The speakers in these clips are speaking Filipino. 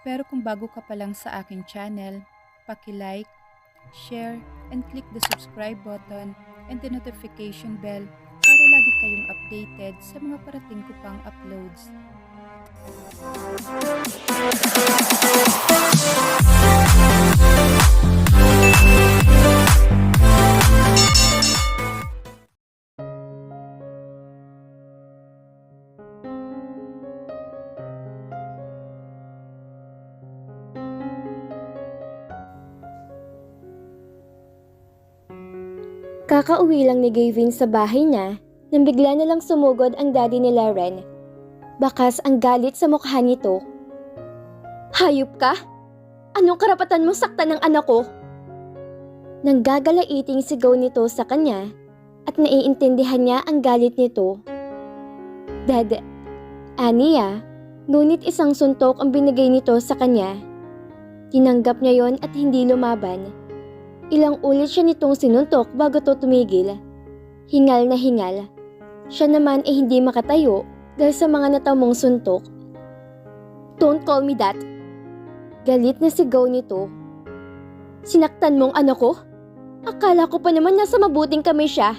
Pero kung bago ka pa lang sa aking channel, paki-like, share, and click the subscribe button and the notification bell para lagi kayong updated sa mga parating ko pang uploads. Kakauwi lang ni Gavin sa bahay niya nang bigla na lang sumugod ang daddy ni Laren. Bakas ang galit sa mukha nito. Hayop ka? Anong karapatan mo saktan ng anak ko? Nanggagalaiting sigaw nito sa kanya at naiintindihan niya ang galit nito. Dad, Aniya, ngunit isang suntok ang binigay nito sa kanya. Tinanggap niya yon at hindi lumaban. Ilang ulit siya nitong sinuntok bago to tumigil. Hingal na hingal. Siya naman ay hindi makatayo dahil sa mga natamong suntok. Don't call me that. Galit na sigaw nito. Sinaktan mong anak ko? Akala ko pa naman nasa mabuting kamay siya.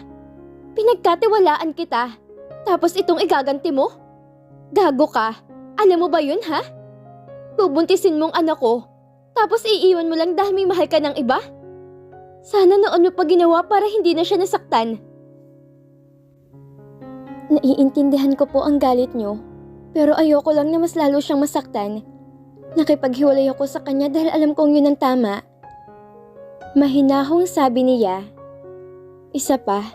Pinagkatiwalaan kita. Tapos itong igaganti mo? Gago ka. Alam mo ba yun ha? Bubuntisin mong anak ko. Tapos iiwan mo lang dahil may mahal ka ng iba? Sana noon mo pa ginawa para hindi na siya nasaktan. Naiintindihan ko po ang galit niyo, pero ayoko lang na mas lalo siyang masaktan. Nakipaghiwalay ako sa kanya dahil alam kong yun ang tama. Mahinahong sabi niya. Isa pa,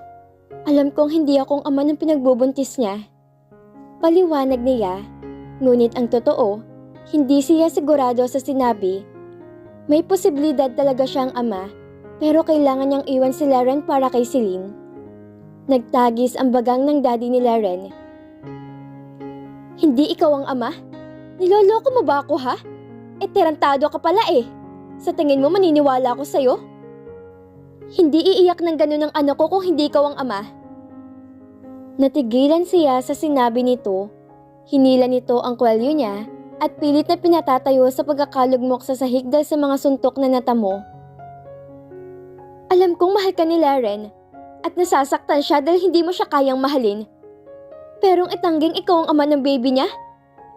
alam kong hindi akong ama ng pinagbubuntis niya. Paliwanag niya, ngunit ang totoo, hindi siya sigurado sa sinabi. May posibilidad talaga siyang ama. Pero kailangan niyang iwan si Laren para kay Celine. Nagtagis ang bagang ng daddy ni Laren. Hindi ikaw ang ama? Niloloko mo ba ako ha? Tarantado ka pala eh. Sa tingin mo maniniwala ako sa'yo? Hindi iiyak ng ganun ang anak ko kung hindi ikaw ang ama. Natigilan siya sa sinabi nito. Hinila nito ang kwelyo niya at pilit na pinatatayo sa pagkakalugmok sa sahig dahil sa mga suntok na natamo. Alam kong mahal ka ni Laren at nasasaktan siya dahil hindi mo siya kayang mahalin. Pero ang itangging ikaw ang ama ng baby niya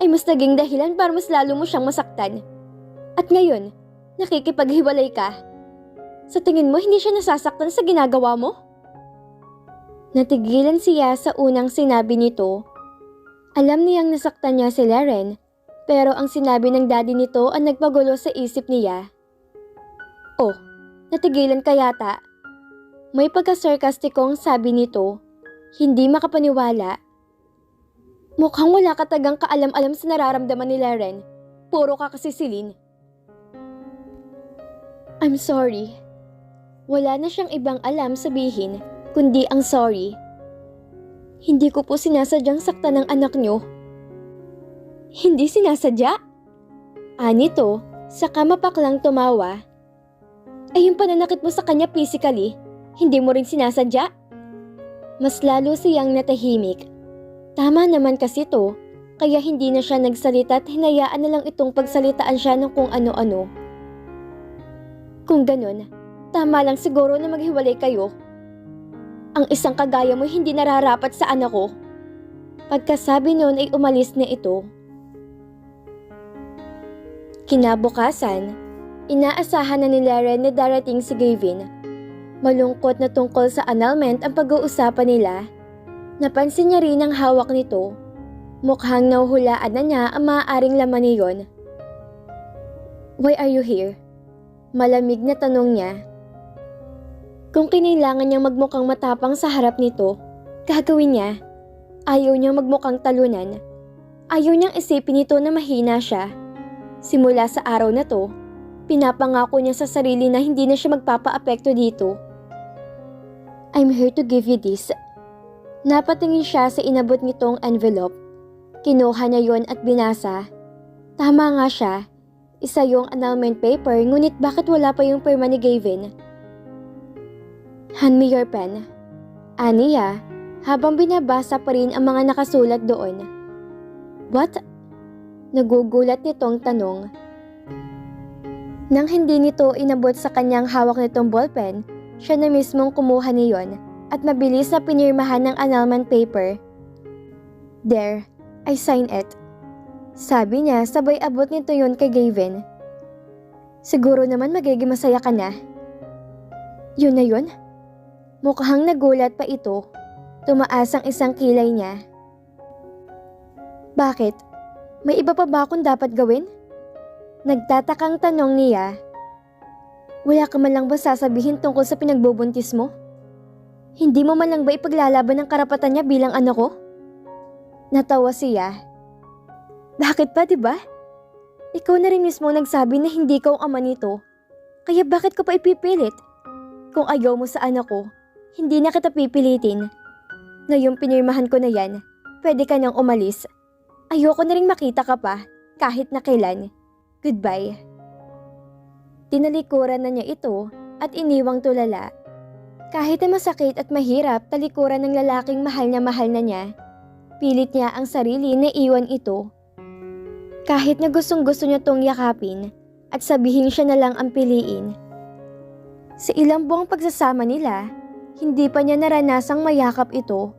ay mas naging dahilan para mas lalo mo siyang masaktan. At ngayon, nakikipaghiwalay ka. Sa tingin mo hindi siya nasasaktan sa ginagawa mo? Natigilan siya sa unang sinabi nito. Alam niyang nasaktan niya si Laren, pero ang sinabi ng daddy nito ang nagpagulo sa isip niya. Oh, natigilan ka yata. May pagka-sarcastikong sabi nito, hindi makapaniwala. Mukhang wala ka tagang kaalam-alam sa nararamdaman ni Laren. Puro ka kasi Celine. I'm sorry. Wala na siyang ibang alam sabihin, kundi ang sorry. Hindi ko po sinasadyang saktan ng anak niyo. Hindi sinasadya? Anito, saka mapaklang tumawa. Ay yung pananakit mo sa kanya physically, hindi mo rin sinasadya? Mas lalo siyang natahimik. Tama naman kasi to, kaya hindi na siya nagsalita at hinayaan na lang itong pagsalitaan siya ng kung ano-ano. Kung ganun, tama lang siguro na maghiwalay kayo. Ang isang kagaya mo hindi nararapat sa anak ko. Pagkasabi noon ay umalis na ito. Kinabukasan, inaasahan na ni Laren na darating si Gavin. Malungkot na tungkol sa annulment ang pag-uusapan nila. Napansin niya rin ang hawak nito. Mukhang nahuhulaan na niya ang maaaring laman niyon. Why are you here? Malamig na tanong niya. Kung kinailangan niyang magmukhang matapang sa harap nito, gagawin niya. Ayaw niyang magmukhang talunan. Ayaw niyang isipin nito na mahina siya. Simula sa araw na to, pinapangako niya sa sarili na hindi na siya magpapa-apekto dito. I'm here to give you this. Napatingin siya sa inabot nitong envelope. Kinuha niya yon at binasa. Tama nga siya. Isa yung annulment paper ngunit bakit wala pa yung pirma ni Gavin? Hand me your pen. Aniya, habang binabasa pa rin ang mga nakasulat doon. What? Nagugulat nitong tanong. Nang hindi nito inabot sa kanyang hawak nitong ballpen, siya na mismong kumuha niyon at mabilis na pinirmahan ng annulment paper. "There, I sign it." Sabi niya sabay abot nito yun kay Gavin. "Siguro naman magiging masaya ka na." Yun na yun? Mukhang nagulat pa ito. Tumaas ang isang kilay niya. "Bakit? May iba pa ba akong dapat gawin?" Nagtatakang tanong niya. "Wala ka man lang ba sasabihin tungkol sa pinagbubuntis mo? Hindi mo man lang ba ipaglalaban ang karapatan niya bilang anak ko?" Natawa siya. "Bakit pa, diba? Ikaw na rin mismo nagsabi na hindi ka ang ama nito. Kaya bakit ko pa ipipilit? Kung ayaw mo sa anak ko, hindi na kita pipilitin. Ngayong pinirmahan ko na yan, pwede ka nang umalis. Ayoko na rin makita ka pa, kahit na kailan. Goodbye." Tinalikuran na niya ito at iniwang tulala. Kahit na masakit at mahirap talikuran ng lalaking mahal na niya, pilit niya ang sarili na iwan ito. Kahit na gustong-gusto niya tong yakapin at sabihin siya na lang ang piliin. Sa ilang buwang pagsasama nila, hindi pa niya naranasang mayakap ito.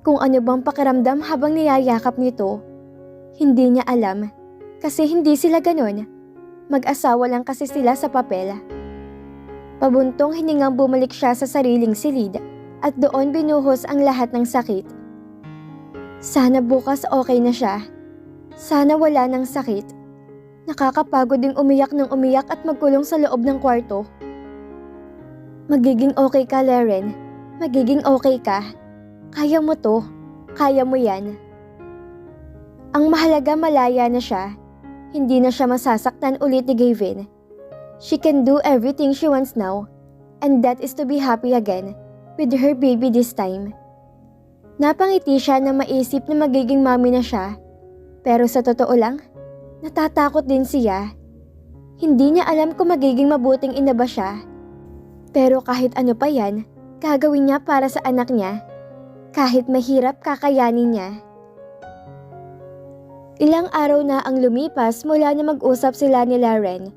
Kung ano bang pakiramdam habang niyayakap nito, hindi niya alam kasi hindi sila ganon. Mag-asawa lang kasi sila sa papel. Pabuntong hiningang bumalik siya sa sariling silid at doon binuhos ang lahat ng sakit. Sana bukas okay na siya. Sana wala ng sakit. Nakakapagod ding umiyak ng umiyak at magkulong sa loob ng kwarto. Magiging okay ka, Laren. Magiging okay ka. Kaya mo to. Kaya mo yan. Ang mahalaga malaya na siya. Hindi na siya masasaktan ulit ni Gavin. She can do everything she wants now. And that is to be happy again. With her baby this time. Napangiti siya na maisip na magiging mami na siya. Pero sa totoo lang, natatakot din siya. Hindi niya alam kung magiging mabuting ina ba siya. Pero kahit ano pa yan, gagawin niya para sa anak niya. Kahit mahirap, kakayanin niya. Ilang araw na ang lumipas mula na mag-usap sila ni Laren.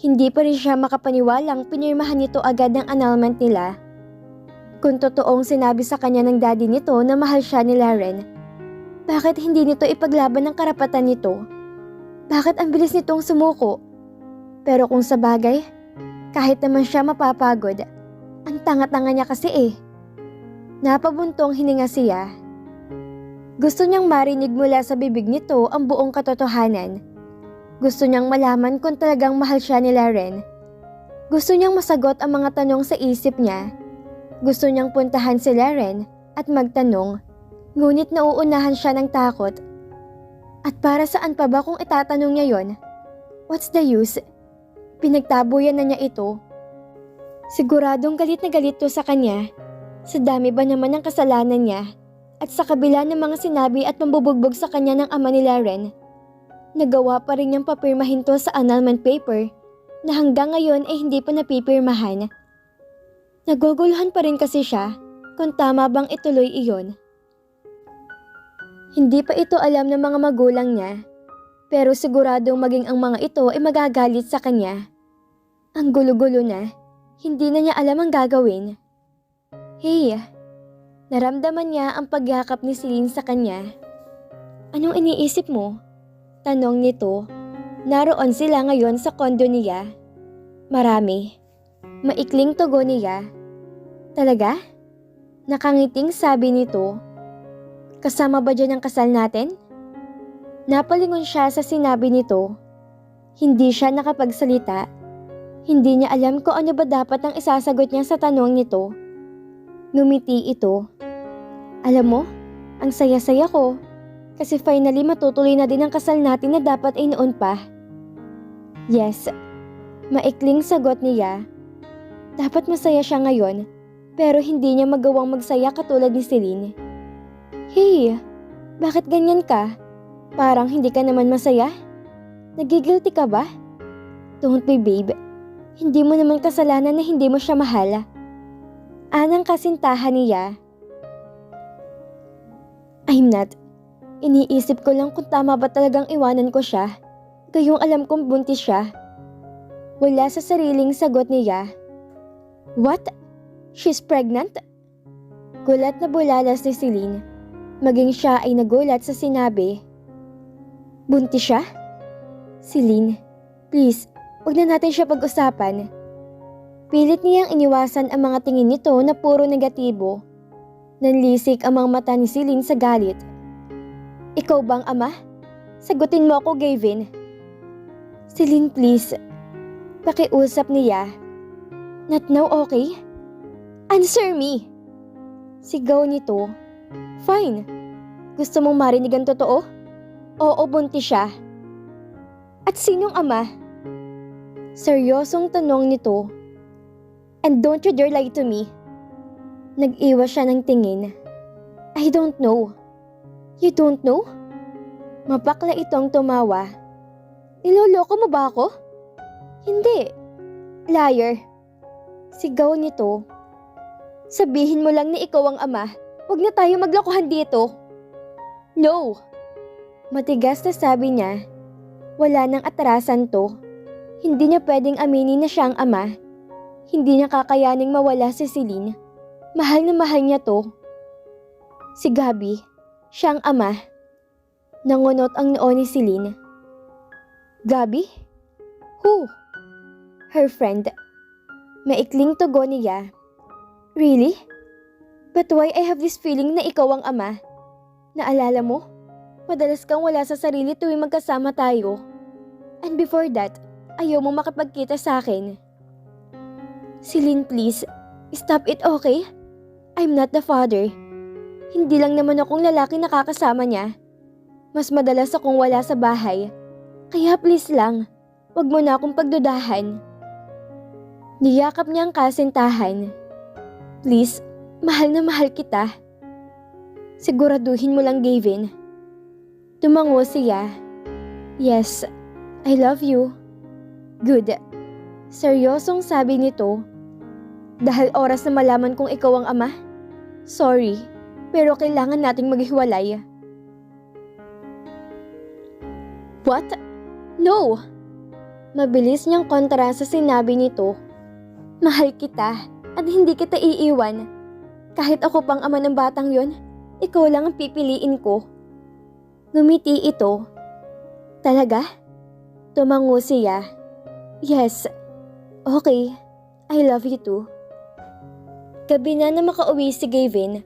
Hindi pa rin siya makapaniwalang pinirmahan nito agad ang annulment nila. Kung totoong sinabi sa kanya ng daddy nito na mahal siya ni Laren, bakit hindi nito ipaglaban ang karapatan nito? Bakit ang bilis nitong sumuko? Pero kung sa bagay, kahit naman siya mapapagod, ang tanga-tanga niya kasi eh. Napabuntong hininga siya. Gusto niyang marinig mula sa bibig nito ang buong katotohanan. Gusto niyang malaman kung talagang mahal siya ni Laren. Gusto niyang masagot ang mga tanong sa isip niya. Gusto niyang puntahan si Laren at magtanong, ngunit nauunahan siya ng takot. At para saan pa ba kung itatanong niya yon? What's the use? Pinagtabuyan na niya ito. Siguradong galit na galit to sa kanya. Sa dami ba naman ng kasalanan niya? At sa kabila ng mga sinabi at pambubugbog sa kanya ng ama ni Laren, nagawa pa rin niyang papirmahin to sa annulment paper na hanggang ngayon ay hindi pa napipirmahan. Naguguluhan pa rin kasi siya kung tama bang ituloy iyon. Hindi pa ito alam ng mga magulang niya. Pero siguradong maging ang mga ito ay magagalit sa kanya. Ang gulo-gulo na, hindi na niya alam ang gagawin. Hey, naramdaman niya ang pagyakap ni Celine sa kanya. "Anong iniisip mo?" Tanong nito. Naroon sila ngayon sa kondo niya. Marami. Maikling tugon niya. "Talaga?" Nakangiting sabi nito. "Kasama ba dyan ang kasal natin?" Napalingon siya sa sinabi nito. Hindi siya nakapagsalita. Hindi niya alam kung ano ba dapat ang isasagot niya sa tanong nito. Ngumiti ito. "Alam mo, ang saya-saya ko. Kasi finally matutuloy na din ang kasal natin na dapat ay noon pa." "Yes." Maikling sagot niya. Dapat masaya siya ngayon, pero hindi niya magawang magsaya katulad ni Celine. "Hey, bakit ganyan ka? Parang hindi ka naman masaya? Nagigilty ka ba?" "Don't be, babe. Hindi mo naman kasalanan na hindi mo siya mahal." Anang kasintahan niya. "I'm not. Iniisip ko lang kung tama ba talagang iwanan ko siya. Gayong alam kong buntis siya." Wala sa sariling sagot niya. What? She's pregnant? Gulat na bulalas ni Celine. Maging siya ay nagulat sa sinabi. Buntis siya? Celine, please, huwag na natin siya pag-usapan. Pilit niyang iniwasan ang mga tingin nito na puro negatibo. Nanlisik ang mga mata ni Celine sa galit. Ikaw bang ama? Sagutin mo ako, Gavin. Celine, please. Pakiusap niya. Not now, okay? Answer me! Sigaw nito. Fine. Gusto mong marinig ang totoo? Oo, buntis siya. At sinong ama? Seryosong tanong nito. And don't you dare lie to me. Nag-iwas siya ng tingin. I don't know. You don't know? Mapakla itong tumawa. Niloloko mo ba ako? Hindi. Liar. Sigaw nito. Sabihin mo lang na ikaw ang ama. Huwag na tayo maglokohan dito. No. Matigas na sabi niya. Wala nang atrasan to. Hindi niya pwedeng aminin na siya ang ama. Hindi niya kakayaning mawala si Celine. Mahal na mahal niya to. Si Gabi, siya ang ama. Nangunot ang noo ni Celine. Gabi? Who? Her friend. Maikling tugon niya. Really? But why I have this feeling na ikaw ang ama? Naalala mo? Madalas kang wala sa sarili tuwing magkasama tayo. And before that, ayaw mo makapagkita sa akin. Celine, please. Stop it, okay? I'm not the father. Hindi lang naman akong lalaki nakakasama niya. Mas madalas akong wala sa bahay. Kaya please lang, wag mo na akong pagdudahan. Niyakap niya ang kasintahan. Please, mahal na mahal kita. Siguraduhin mo lang, Gavin. Tumango siya. Yes, I love you. Good. Seryosong sabi nito. Dahil oras na malaman kong ikaw ang ama. Sorry, pero kailangan nating maghiwalay. What? No! Mabilis niyang kontra sa sinabi nito. Mahal kita at hindi kita iiwan. Kahit ako pang ama ng batang yon, ikaw lang ang pipiliin ko. Ngumiti ito. Talaga? Tumango siya. Yes. Okay. I love you too. Gabi na makauwi si Gavin.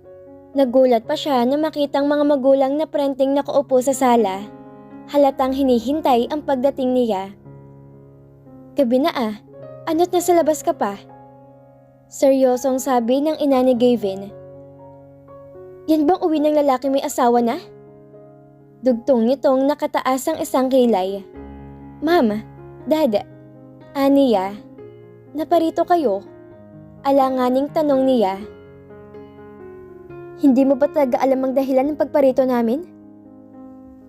Nagulat pa siya na makitang mga magulang na prenting nakaupo sa sala. Halatang hinihintay ang pagdating niya. Gabi na ano't nasa labas ka pa? Seryosong sabi ng ina ni Gavin. Yan bang uwi ng lalaki may asawa na? Dugtong nitong nakataas ang isang kilay. Ma'am, Dad, aniya, naparito kayo? Alanganing tanong niya. Hindi mo ba talaga alam ang dahilan ng pagparito namin?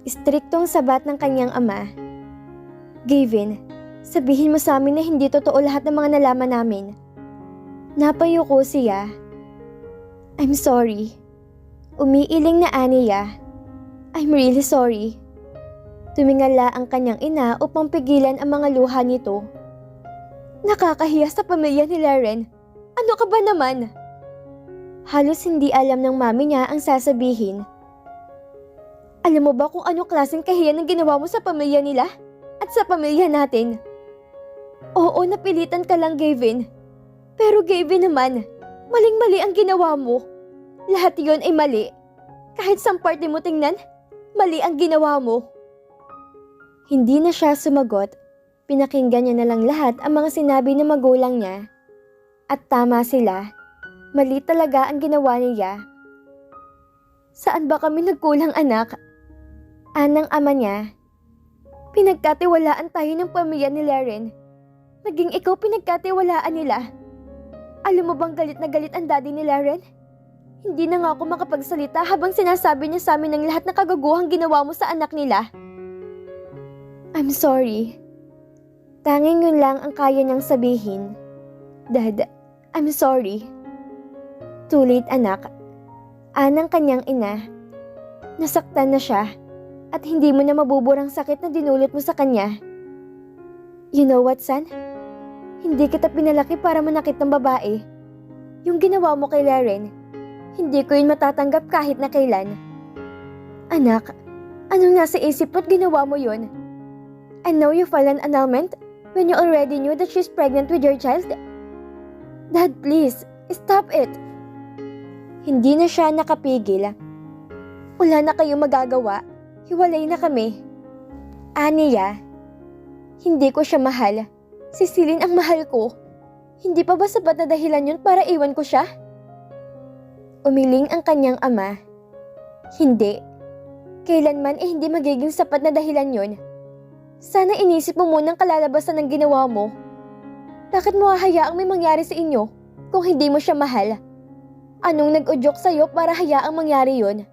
Istriktong sabat ng kanyang ama. Gavin, sabihin mo sa amin na hindi totoo lahat ng mga nalaman namin. Napayuko siya. I'm sorry. Umiiling na aniya. I'm really sorry. Tumingala ang kanyang ina upang pigilan ang mga luha nito. Nakakahiya sa pamilya ni Laren. Ano ka ba naman? Halos hindi alam ng mami niya ang sasabihin. Alam mo ba kung ano klaseng kahiyan ang ginawa mo sa pamilya nila? At sa pamilya natin? Oo, napilitan ka lang, Gavin. Pero Gavin naman, maling-mali ang ginawa mo. Lahat yon ay mali. Kahit sa parte mo tingnan, mali ang ginawa mo. Hindi na siya sumagot. Pinakinggan niya na lang lahat ang mga sinabi ng magulang niya. At tama sila. Mali talaga ang ginawa niya. Saan ba kami nagkulang, anak? Anang ama niya. Pinagkatiwalaan tayo ng pamilya ni Laren. Naging ikaw pinagkatiwalaan nila. Alam mo bang galit na galit ang daddy ni Laren? Hindi na nga ako makapagsalita habang sinasabi niya sa amin ng lahat na kagaguhang ginawa mo sa anak nila. I'm sorry. Tanging yun lang ang kaya niyang sabihin. Dad, I'm sorry. Too late, anak. Anang kanyang ina. Nasaktan na siya at hindi mo na mabuburang sakit na dinulot mo sa kanya. You know what, son? Hindi kita pinalaki para manakit ng babae. Yung ginawa mo kay Laren, hindi ko yun matatanggap kahit na kailan. Anak, anong nasa isip mo't ginawa mo yun? And now you file an annulment when you already knew that she's pregnant with your child? Dad, please, stop it. Hindi na siya nakapigil. Wala na kayong magagawa. Hiwalay na kami. Aniya, hindi ko siya mahal. Si Celine ang mahal ko. Hindi pa ba sapat na dahilan yun para iwan ko siya? Umiling ang kanyang ama. Hindi. Kailanman hindi magiging sapat na dahilan yun. Sana inisip mo munang kalalabasan ng ginawa mo. Bakit mo hahayaang may mangyari sa inyo kung hindi mo siya mahal? Anong nag-udyok sa'yo para hayaang mangyari yun?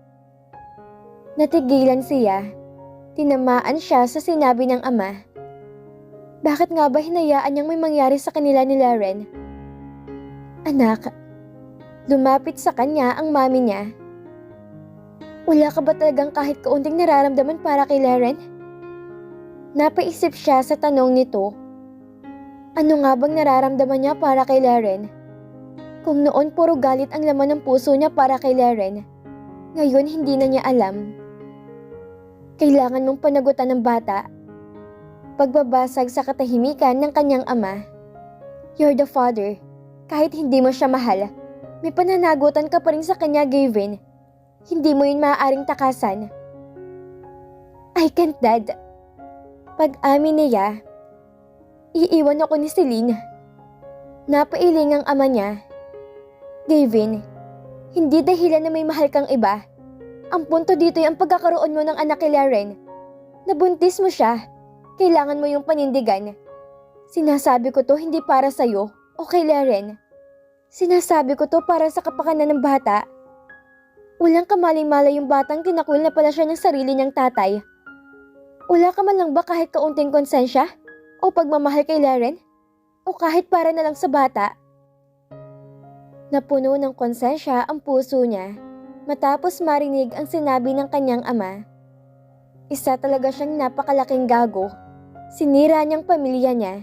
Natigilan siya. Tinamaan siya sa sinabi ng ama. Bakit nga ba hinayaan niyang may mangyari sa kanila ni Laren? Anak, lumapit sa kanya ang mami niya. Wala ka ba talagang kahit kaunting nararamdaman para kay Laren? Napaisip siya sa tanong nito. Ano nga bang nararamdaman niya para kay Laren? Kung noon puro galit ang laman ng puso niya para kay Laren, ngayon hindi na niya alam. Kailangan mong panagutan ng bata. Pagbabasag sa katahimikan ng kanyang ama. You're the father. Kahit hindi mo siya mahal, may pananagutan ka pa rin sa kanya, Gavin. Hindi mo yun maaaring takasan. I can't, Dad. Pag-amin niya, iiwan ako ni Celine. Napailing ang ama niya. Gavin, hindi dahilan na may mahal kang iba. Ang punto dito ay ang pagkakaroon mo ng anak kay Laren. Nabuntis mo siya. Kailangan mo yung panindigan. Sinasabi ko to hindi para sa'yo o kay Laren. Sinasabi ko to para sa kapakanan ng bata. Walang kamaling-malay yung batang tinakul na pala siya ng sarili niyang tatay. Wala ka man lang ba kahit kaunting konsensya o pagmamahal kay Laren? O kahit para na lang sa bata? Napuno ng konsensya ang puso niya matapos marinig ang sinabi ng kanyang ama. Isa talaga siyang napakalaking gago. Sinira niyang pamilya niya.